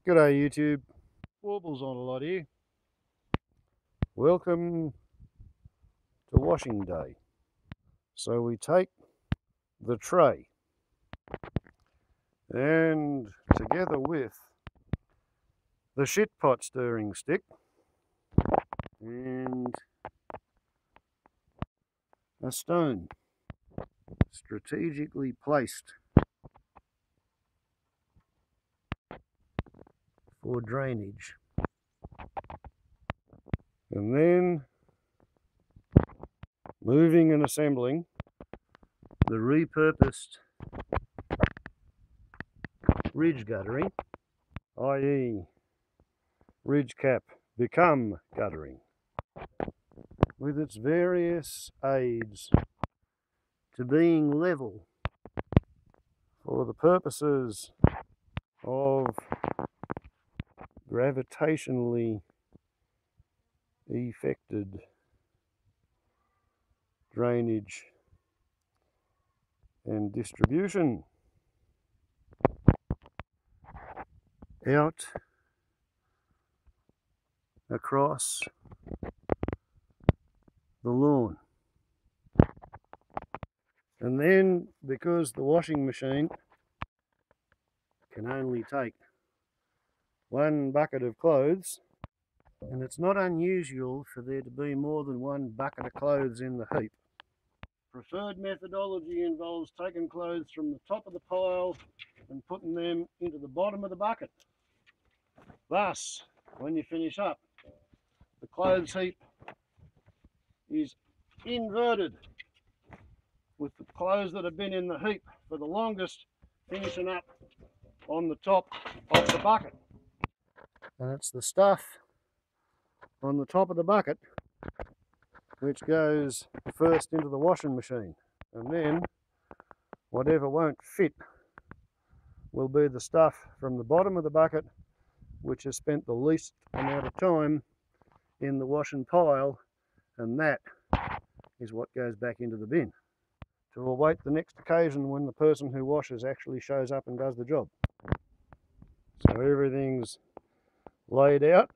G'day YouTube, Warbles on a lot here. Welcome to washing day. So we take the tray and together with the shit pot stirring stick and a stone strategically placed for drainage. And then moving and assembling the repurposed ridge guttering, i.e. ridge cap become guttering, with its various aids to being level for the purposes of gravitationally affected drainage and distribution out across the lawn. And then, because the washing machine can only take one bucket of clothes, and it's not unusual for there to be more than one bucket of clothes in the heap. Preferred methodology involves taking clothes from the top of the pile and putting them into the bottom of the bucket. Thus, when you finish up, the clothes heap is inverted, with the clothes that have been in the heap for the longest finishing up on the top of the bucket. And it's the stuff on the top of the bucket which goes first into the washing machine, and then whatever won't fit will be the stuff from the bottom of the bucket which has spent the least amount of time in the washing pile, and that is what goes back into the bin to await the next occasion when the person who washes actually shows up and does the job. So everything's laid out.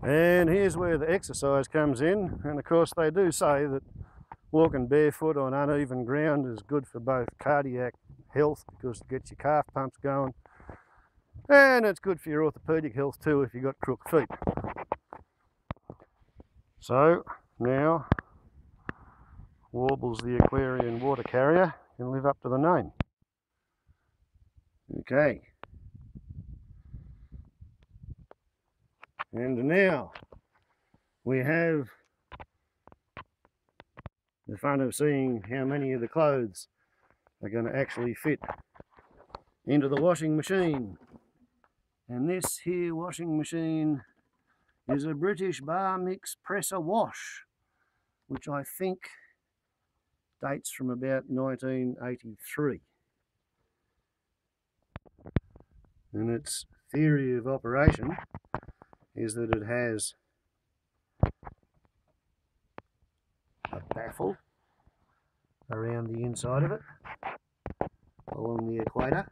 And here's where the exercise comes in, and of course they do say that walking barefoot on uneven ground is good for both cardiac health, because it gets your calf pumps going, and it's good for your orthopedic health too if you've got crook feet. So now Warbles the Aquarian water carrier can live up to the name. Okay. And now we have the fun of seeing how many of the clothes are going to actually fit into the washing machine. And this here washing machine is a British Bar Mix Presser Wash, which I think dates from about 1983. And its theory of operation is that it has a baffle around the inside of it along the equator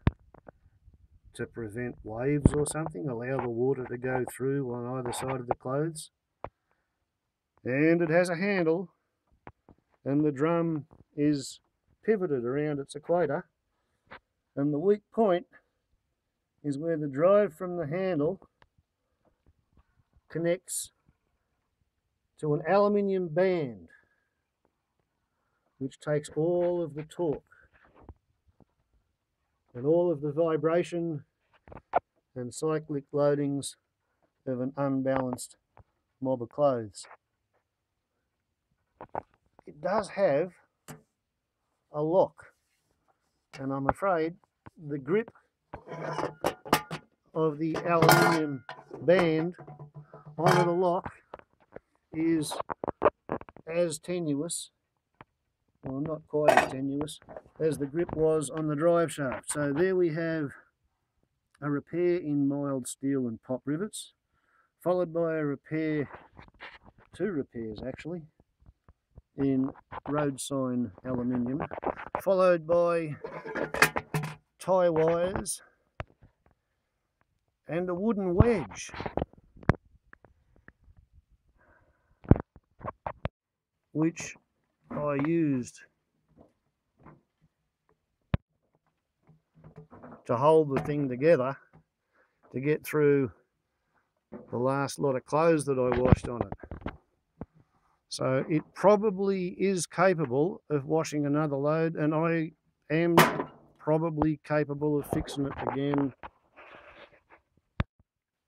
to prevent waves or something, allow the water to go through on either side of the clothes. And it has a handle, and the drum is pivoted around its equator, and the weak point is where the drive from the handle connects to an aluminium band which takes all of the torque and all of the vibration and cyclic loadings of an unbalanced mob of clothes. It does have a lock, and I'm afraid the grip of the aluminium band onto the lock is as tenuous, well, not quite as tenuous, as the grip was on the drive shaft. So there we have a repair in mild steel and pop rivets, followed by a repair, two repairs actually, in road sign aluminium, followed by tie wires and a wooden wedge, which I used to hold the thing together to get through the last lot of clothes that I washed on it. So it probably is capable of washing another load, and I am probably capable of fixing it again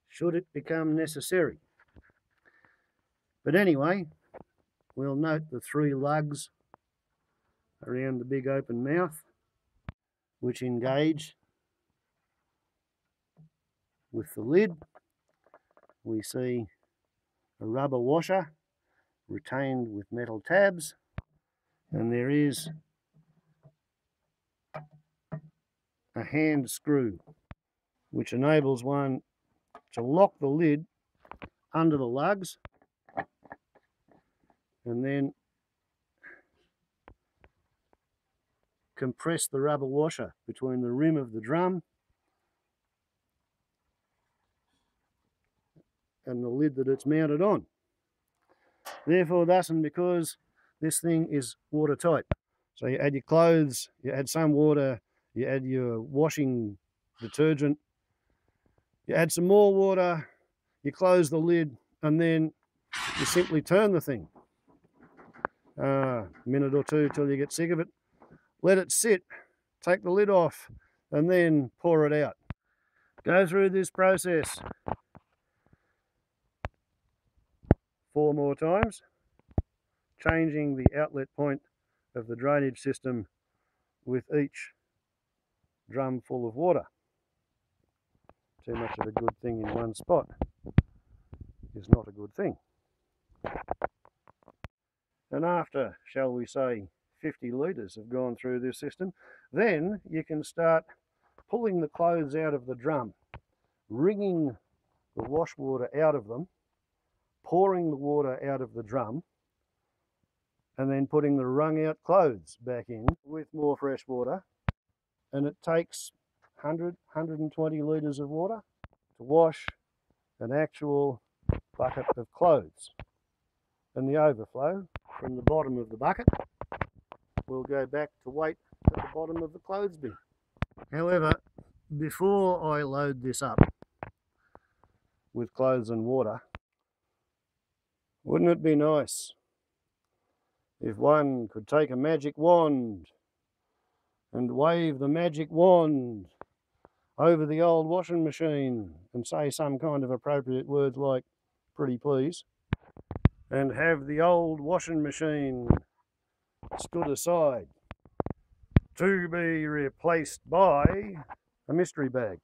should it become necessary. But anyway, we'll note the 3 lugs around the big open mouth, which engage with the lid. We see a rubber washer retained with metal tabs, and there is a hand screw which enables one to lock the lid under the lugs and then compress the rubber washer between the rim of the drum and the lid that it's mounted on. Therefore, thus and because this thing is watertight. So you add your clothes, you add some water, you add your washing detergent, you add some more water, you close the lid, and then you simply turn the thing. A minute or two till you get sick of it. Let it sit, take the lid off, and then pour it out. Go through this process 4 more times, changing the outlet point of the drainage system with each drum full of water. Too much of a good thing in one spot is not a good thing. And after, shall we say, 50 litres have gone through this system, then you can start pulling the clothes out of the drum, wringing the wash water out of them, pouring the water out of the drum, and then putting the wrung out clothes back in with more fresh water. And it takes 120 litres of water to wash an actual bucket of clothes. And the overflow from the bottom of the bucket will go back to wait at the bottom of the clothes bin. However, before I load this up with clothes and water, wouldn't it be nice if one could take a magic wand and wave the magic wand over the old washing machine and say some kind of appropriate words like "pretty please," and have the old washing machine stood aside to be replaced by a mystery bag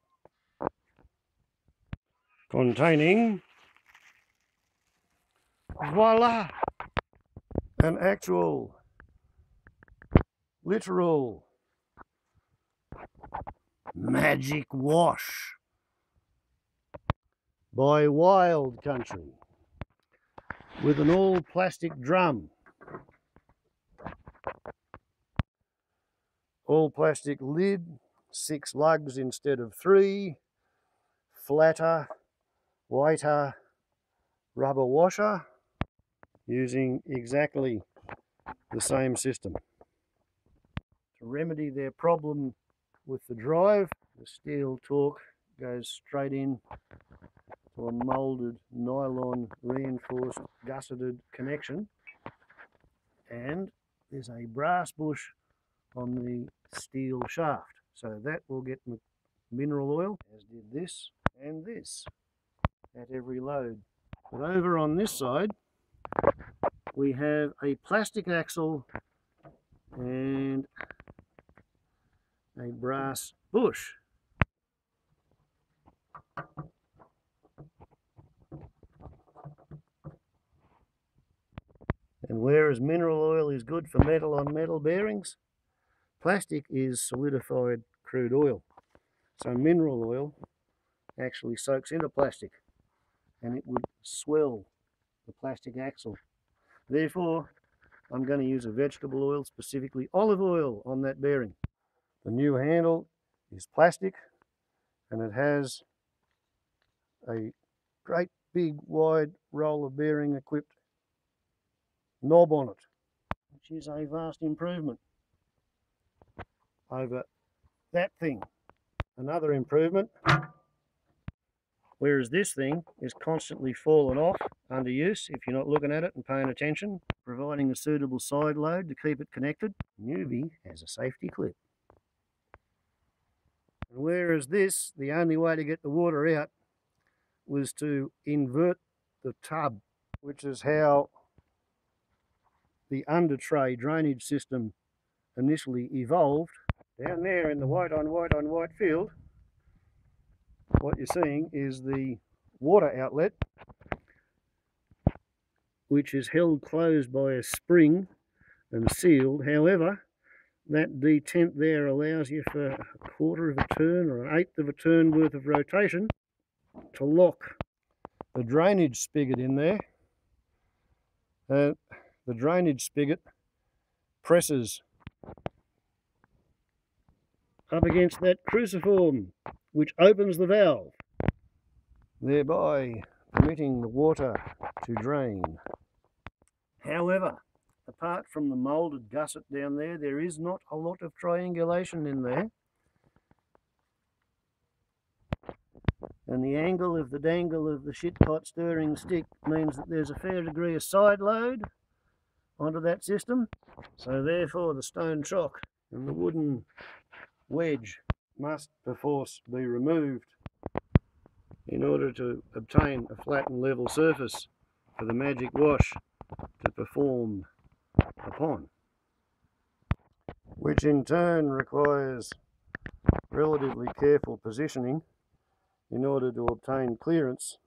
containing, voila, an actual, literal magic wash by Wild Country with an all plastic drum, all plastic lid, 6 lugs instead of 3, flatter, whiter rubber washer, using exactly the same system. To remedy their problem with the drive, the steel torque goes straight in to a moulded nylon reinforced gusseted connection, and there's a brass bush on the steel shaft, so that will get mineral oil, as did this and this, at every load. But over on this side we have a plastic axle and a brass bush. And whereas mineral oil is good for metal on metal bearings, plastic is solidified crude oil. So mineral oil actually soaks into plastic and it would swell the plastic axle. Therefore, I'm going to use a vegetable oil, specifically olive oil, on that bearing. The new handle is plastic and it has a great big wide roller bearing equipped knob on it, which is a vast improvement over that thing. Another improvement, whereas this thing is constantly falling off under use if you're not looking at it and paying attention, providing a suitable side load to keep it connected. Newbie has a safety clip. And whereas this, the only way to get the water out was to invert the tub, which is how the under tray drainage system initially evolved. Down there in the white on white field, what you're seeing is the water outlet, which is held closed by a spring and sealed. However, that detent there allows you for a quarter of a turn or an eighth of a turn worth of rotation to lock the drainage spigot in there. The drainage spigot presses up against that cruciform, which opens the valve, thereby permitting the water to drain. However, apart from the moulded gusset down there, there is not a lot of triangulation in there. And the angle of the dangle of the shitpot stirring stick means that there's a fair degree of side load onto that system. So therefore the stone chock and the wooden wedge must perforce be removed in order to obtain a flat and level surface for the magic wash to perform upon, which in turn requires relatively careful positioning in order to obtain clearance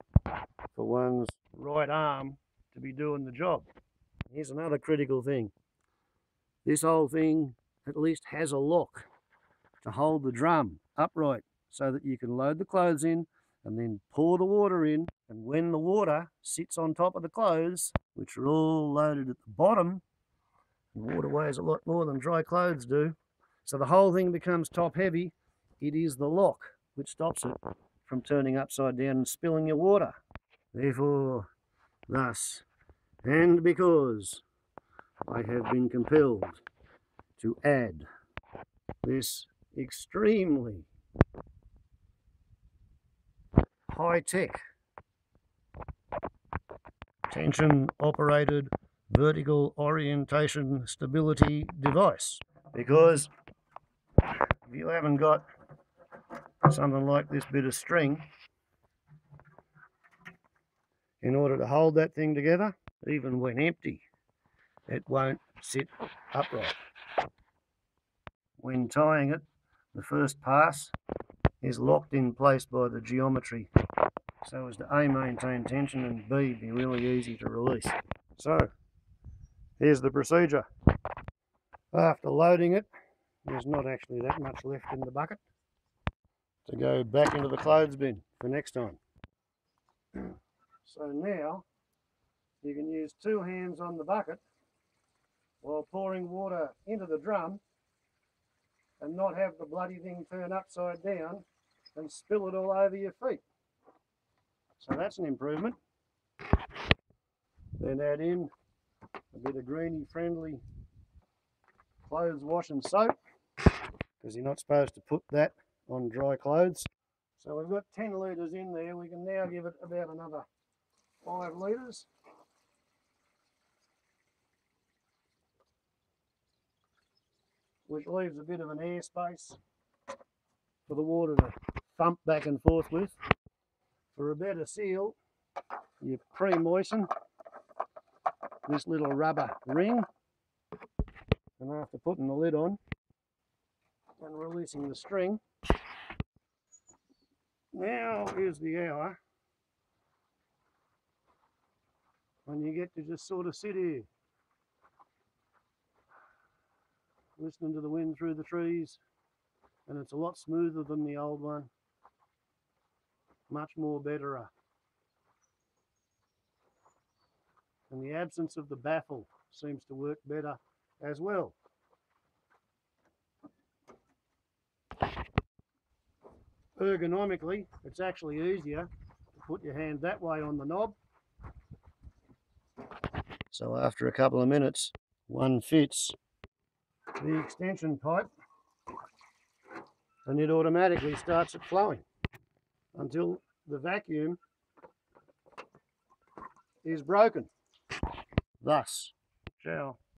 for one's right arm to be doing the job. Here's another critical thing. This whole thing at least has a lock to hold the drum upright so that you can load the clothes in and then pour the water in, and when the water sits on top of the clothes, which are all loaded at the bottom, and water weighs a lot more than dry clothes do, so the whole thing becomes top heavy. It is the lock which stops it from turning upside down and spilling your water. Therefore, thus, and because I have been compelled to add this extremely high-tech tension operated vertical orientation stability device, because if you haven't got something like this bit of string in order to hold that thing together, even when empty, it won't sit upright. When tying it, the first pass is locked in place by the geometry so as to A, maintain tension, and B, be really easy to release. So here's the procedure. After loading it, there's not actually that much left in the bucket to go back into the clothes bin for next time. So now you can use two hands on the bucket while pouring water into the drum and not have the bloody thing turn upside down and spill it all over your feet. So that's an improvement. Then add in a bit of greenie friendly clothes wash and soap, because you're not supposed to put that on dry clothes. So we've got 10 litres in there. We can now give it about another 5 litres. Which leaves a bit of an airspace for the water to thump back and forth with. For a better seal, you pre-moisten this little rubber ring, and after putting the lid on and releasing the string, now is the hour when you get to just sort of sit here listening to the wind through the trees, and it's a lot smoother than the old one, much more better. And the absence of the baffle seems to work better as well. Ergonomically, it's actually easier to put your hand that way on the knob. So after a couple of minutes, one fits the extension pipe and it automatically starts it flowing until the vacuum is broken. Thus, ciao.